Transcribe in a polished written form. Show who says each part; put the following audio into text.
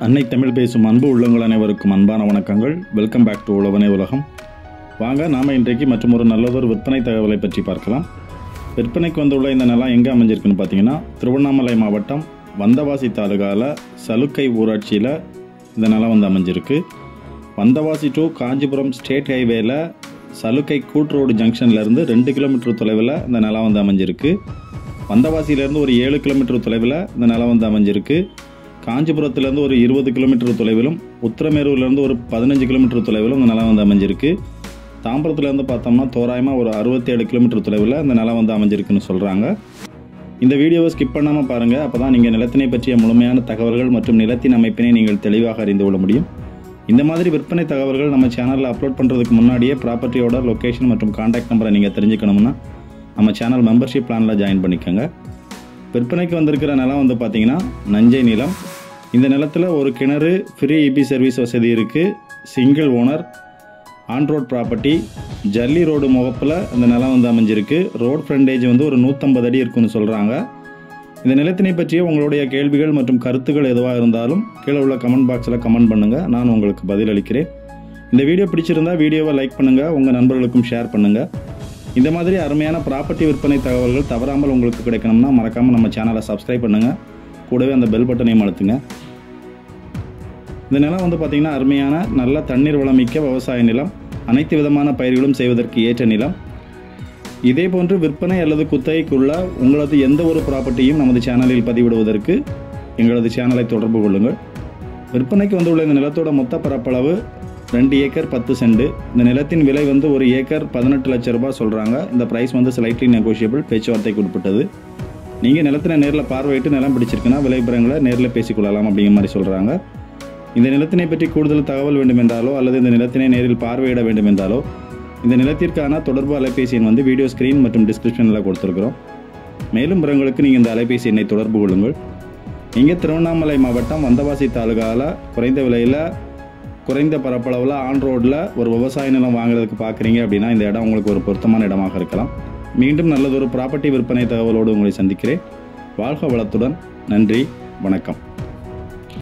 Speaker 1: அன்னை தமிழ் பேசும் அன்பு உள்ளங்கள் அனைவருக்கும் அன்பான வணக்கங்கள். வெல்கம் பேக் டு உழவனே உலகம். வாங்க நாம் இன்றைக்கு மற்றும் ஒரு நல்லதொரு விற்பனை தகவலை பற்றி பார்க்கலாம். விற்பனைக்கு வந்துள்ள இந்த நிலம் எங்கே அமைஞ்சிருக்குன்னு பார்த்தீங்கன்னா, திருவண்ணாமலை மாவட்டம் வந்தவாசி தாலுகாவில் சலுக்கை ஊராட்சியில் இந்த நிலம் வந்து அமைஞ்சிருக்கு. வந்தவாசி டு காஞ்சிபுரம் ஸ்டேட் ஹைவேல சலுக்கை கூட் ரோடு ஜங்ஷன்லேருந்து 2 கிலோமீட்டர் தொலைவில் இந்த நிலம் வந்து அமைஞ்சிருக்கு. வந்தவாசியிலேருந்து ஒரு 7 கிலோமீட்டர் தொலைவில் இந்த நிலம் வந்து அமைஞ்சிருக்கு. காஞ்சிபுரத்துலேருந்து ஒரு 20 கிலோமீட்டர் தொலைவிலும், உத்திரமேரூர்லேருந்து ஒரு 15 கிலோமீட்டர் தொலைவிலும் இந்த நிலம் வந்து அமைஞ்சிருக்கு. தாம்பரத்துலேருந்து பார்த்தோம்னா தோராயமாக ஒரு 67 கிலோமீட்டர் தொலைவில் இந்த நிலம் வந்து அமைஞ்சிருக்குன்னு சொல்கிறாங்க. இந்த வீடியோவை ஸ்கிப் பண்ணாமல் பாருங்கள். அப்போ தான் நீங்கள் நிலத்தினை பற்றிய முழுமையான தகவல்கள் மற்றும் நிலத்தின் அமைப்பினை நீங்கள் தெளிவாக அறிந்து கொள்ள முடியும். இந்த மாதிரி விற்பனை தகவல்கள் நம்ம சேனலில் அப்லோட் பண்ணுறதுக்கு முன்னாடியே ப்ராப்பர்ட்டியோட லொக்கேஷன் மற்றும் கான்டாக்ட் நம்பரை நீங்கள் தெரிஞ்சுக்கணும்னா நம்ம சேனல் மெம்பர்ஷிப் பிளானில் ஜாயின் பண்ணிக்கோங்க. விற்பனைக்கு வந்திருக்கிற நிலம் வந்து பார்த்திங்கன்னா நஞ்சை நிலம். இந்த நிலத்தில் ஒரு கிணறு, ஃப்ரீ இபி சர்வீஸ் வசதி இருக்குது. Single owner, on road property, ஜல்லி ரோடு முகப்பில் இந்த நிலம் வந்து அமைஞ்சிருக்கு. ரோட் ஃப்ரண்டேஜ் வந்து ஒரு 150 அடி இருக்குன்னு சொல்கிறாங்க. இந்த நிலத்தினை பற்றிய உங்களுடைய கேள்விகள் மற்றும் கருத்துக்கள் எதுவாக இருந்தாலும் கீழே உள்ள கமெண்ட் பாக்ஸில் கமெண்ட் பண்ணுங்கள். நான் உங்களுக்கு பதில் அளிக்கிறேன். இந்த வீடியோ பிடிச்சிருந்தா வீடியோவை லைக் பண்ணுங்கள், உங்கள் நண்பர்களுக்கும் ஷேர் பண்ணுங்கள். இந்த மாதிரி அருமையான ப்ராப்பர்ட்டி விற்பனை தகவல்கள் தவறாமல் உங்களுக்கு கிடைக்கணும்னா மறக்காமல் நம்ம சேனலை சப்ஸ்கிரைப் பண்ணுங்கள். கூடவே அந்த பெல் பட்டனையும் அழுத்துங்க. இந்த நிலம் வந்து பார்த்திங்கன்னா அருமையான நல்ல தண்ணீர் வளமிக்க விவசாய நிலம். அனைத்து விதமான பயிர்களும் செய்வதற்கு ஏற்ற நிலம். இதே போன்று விற்பனை அல்லது குத்தகைக்குள்ள உங்களது எந்த ஒரு ப்ராப்பர்ட்டியும் நமது சேனலில் பதிவிடுவதற்கு எங்களது சேனலை தொடர்பு கொள்ளுங்கள். விற்பனைக்கு வந்துள்ள இந்த நிலத்தோட மொத்த பரப்பளவு 2 ஏக்கர் 10 சென்ட். இந்த நிலத்தின் விலை வந்து ஒரு ஏக்கர் 18 லட்சம் ரூபாய் சொல்கிறாங்க. இந்த ப்ரைஸ் வந்து ஸ்லைட்லி நெகோஷியபிள், பேச்சுவார்த்தைக்கு உட்பட்டது. நீங்கள் நிலத்தினை நேரில் பார்வையிட்டு நிலம் பிடிச்சிருக்குன்னா விலைபரங்களை நேரில் பேசிக்கொள்ளலாம் அப்படிங்கிற மாதிரி சொல்கிறாங்க. இந்த நிலத்தினை பற்றி கூடுதல் தகவல் வேண்டுமென்றாலோ அல்லது இந்த நிலத்தினை நேரில் பார்வையிட வேண்டுமென்றாலோ இந்த நிலத்திற்கான தொடர்பு அலைபேசி எண் வந்து வீடியோ ஸ்க்ரீன் மற்றும் டிஸ்கிரிப்ஷனில் கொடுத்துருக்குறோம். மேலும் விவரங்களுக்கு நீங்கள் இந்த அலைபேசி எண்ணை தொடர்பு கொள்ளுங்கள். நீங்கள் திருவண்ணாமலை மாவட்டம் வந்தவாசி தாலுகாவில் குறைந்த விலையில் குறைந்த பரப்பளவில் ஆன் ரோடில் ஒரு விவசாய நிலம் வாங்குறதுக்கு பார்க்குறீங்க அப்படின்னா இந்த இடம் உங்களுக்கு ஒரு பொருத்தமான இடமாக இருக்கலாம். மீண்டும் நல்லதொரு ப்ராப்பர்ட்டி விற்பனை தகவலோடு உங்களை சந்திக்கிறேன். வாழ்க வளத்துடன். நன்றி, வணக்கம்.